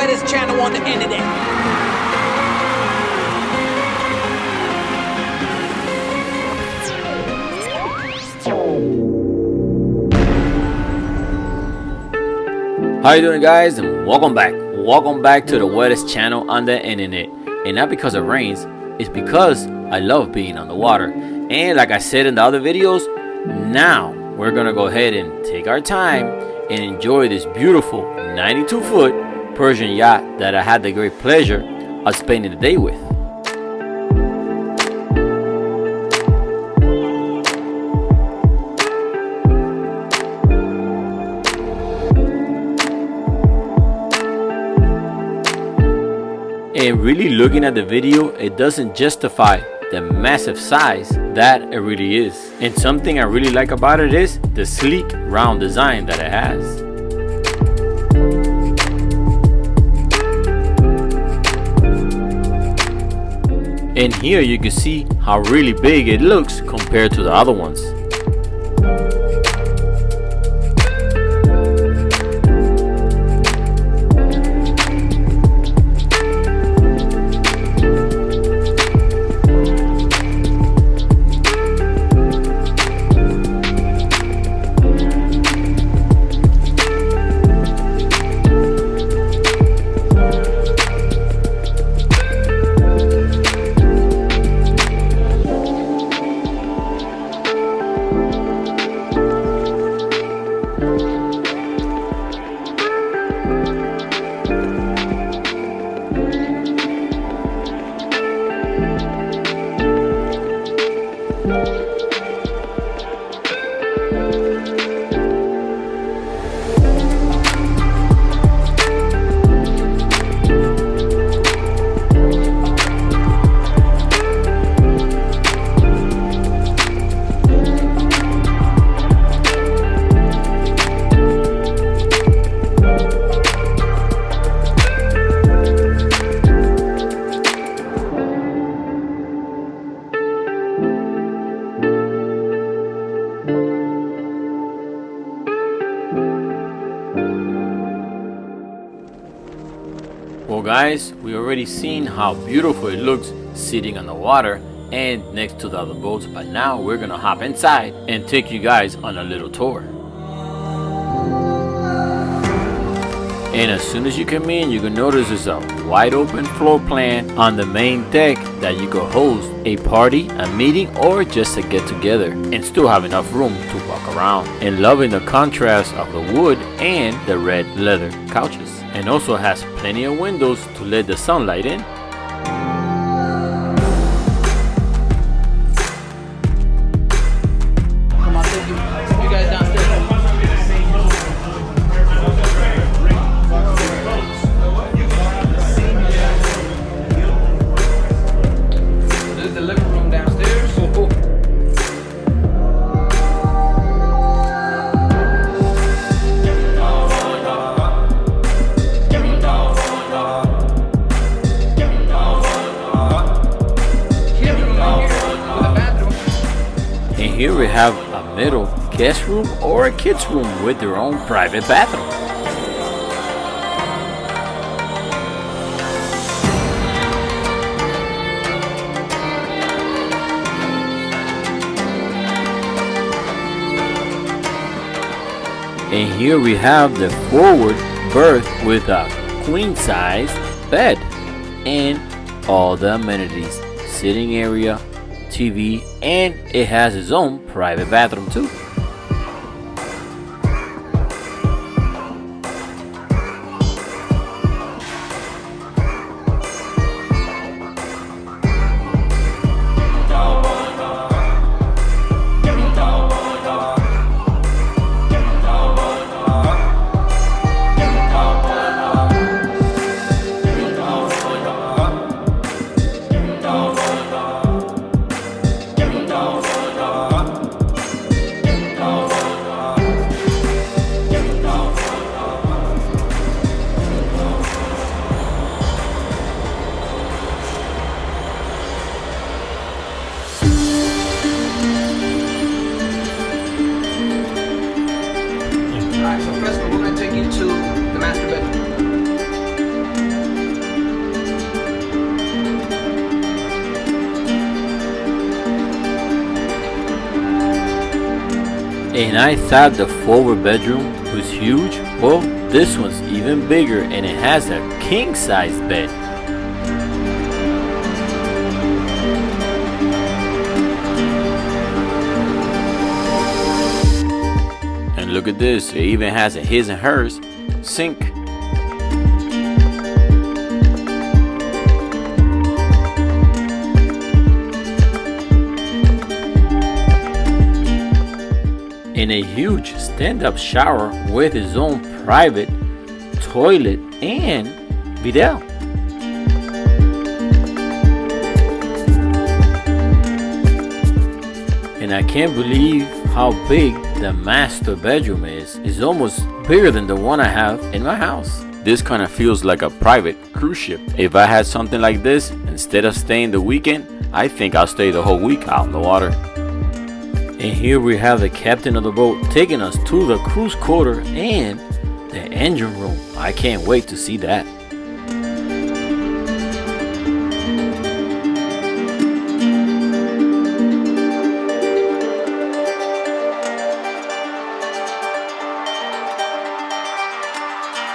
wettest channel on the internet. How you doing, guys? And welcome back to the wettest channel on the internet. And not because it rains, it's because I love being on the water. And like I said in the other videos, now we're gonna go ahead and take our time and enjoy this beautiful 92-foot Persian yacht that I had the great pleasure of spending the day with. And really looking at the video, it doesn't justify the massive size that it really is. And something I really like about it is the sleek round design that it has. And here you can see how really big it looks compared to the other ones. Well guys, we already seen how beautiful it looks sitting on the water and next to the other boats, but now we're gonna hop inside and take you guys on a little tour. And as soon as you come in, you can notice there's a wide open floor plan on the main deck that you could host a party, a meeting, or just a get together and still have enough room to walk around. And loving the contrast of the wood and the red leather couches. And also has plenty of windows to let the sunlight in. Come on, take you guys downstairs. This is the living room downstairs. Here we have a middle guest room or a kids room with their own private bathroom. And here we have the forward berth with a queen size bed and all the amenities, sitting area, TV, and it has its own private bathroom too. Alright, so Fresco, we're gonna take you to the master bedroom. And I thought the forward bedroom was huge. Well, this one's even bigger and it has a king size bed. And look at this, it even has a his and hers sink. And a huge stand-up shower with its own private toilet and bidet. And I can't believe how big the master bedroom is. It's almost bigger than the one I have in my house. This kind of feels like a private cruise ship. If I had something like this, instead of staying the weekend, I think I'll stay the whole week out in the water. And here we have the captain of the boat taking us to the cruise quarter and the engine room. I can't wait to see that.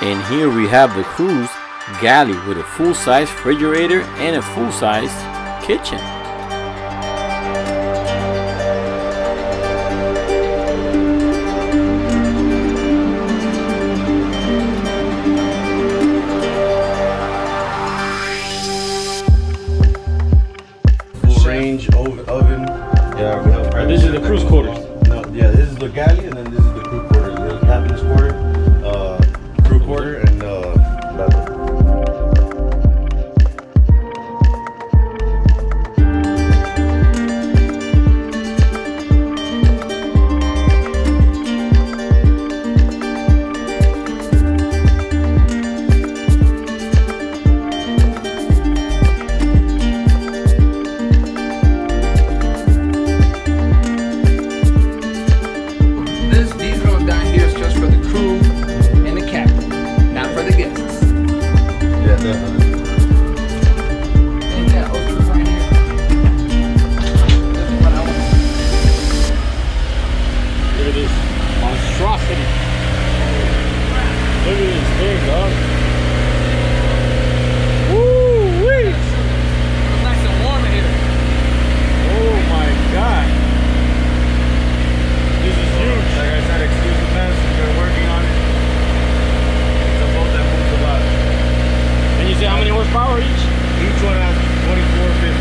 And here we have the cruise galley with a full-size refrigerator and a full-size kitchen. Range oven. Yeah, we have. This is the cruise quarters. No, yeah, this is the galley, and then this is the crew quarters. There's captain's quarter, crew quarter, and bathroom. These rooms down here is just for the crew and the captain, not for the guests. Yeah, definitely. And that ocean right here. This is what I want. Look at this monstrosity. Look at this thing, dog. Woo-wee! It's nice and warm in here. Oh my god. This is huge. Like I said, excuse the mess. We're working on it. It's a boat that moves a lot. And you say how many horsepower each? Each one has 2450.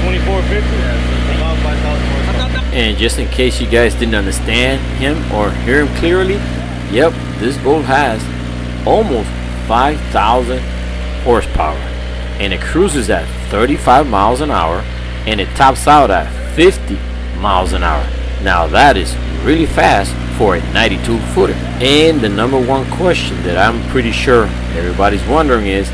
2450? Yeah, so it's about 5,000 horsepower. And just in case you guys didn't understand him or hear him clearly, yep, this boat has almost 5,000 horsepower. And it cruises at 35 miles an hour and it tops out at 50 miles an hour. Now that is really fast for a 92 footer. And the number one question that I'm pretty sure everybody's wondering is,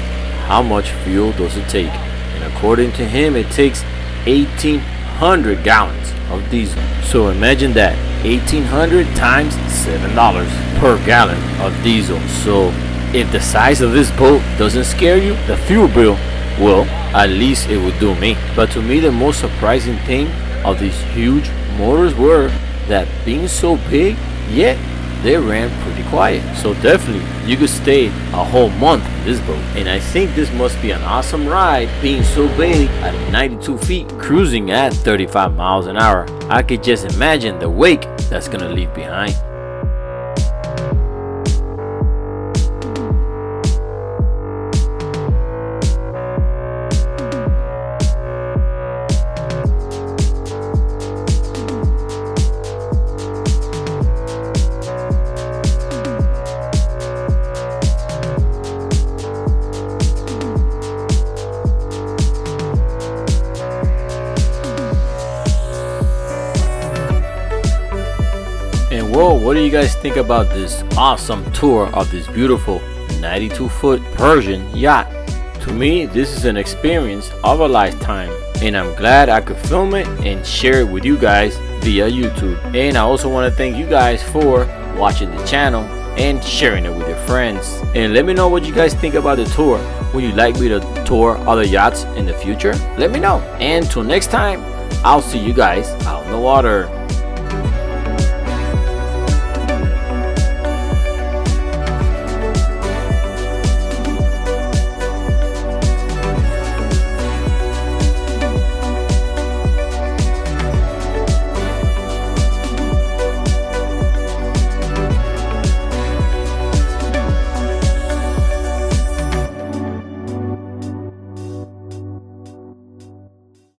how much fuel does it take? And according to him, it takes 1,800 gallons of diesel. So imagine that, 1,800 times $7 per gallon of diesel. So if the size of this boat doesn't scare you, the fuel bill, well, at least it would do me. But to me, the most surprising thing of these huge motors were that being so big, yet they ran pretty quiet. So definitely you could stay a whole month in this boat. And I think this must be an awesome ride, being so big at 92 feet, cruising at 35 miles an hour. I could just imagine the wake that's gonna leave behind. And whoa, what do you guys think about this awesome tour of this beautiful 92-foot Persian yacht? To me, this is an experience of a lifetime, and I'm glad I could film it and share it with you guys via YouTube. And I also want to thank you guys for watching the channel and sharing it with your friends. And let me know what you guys think about the tour. Would you like me to tour other yachts in the future? Let me know. And till next time, I'll see you guys out in the water.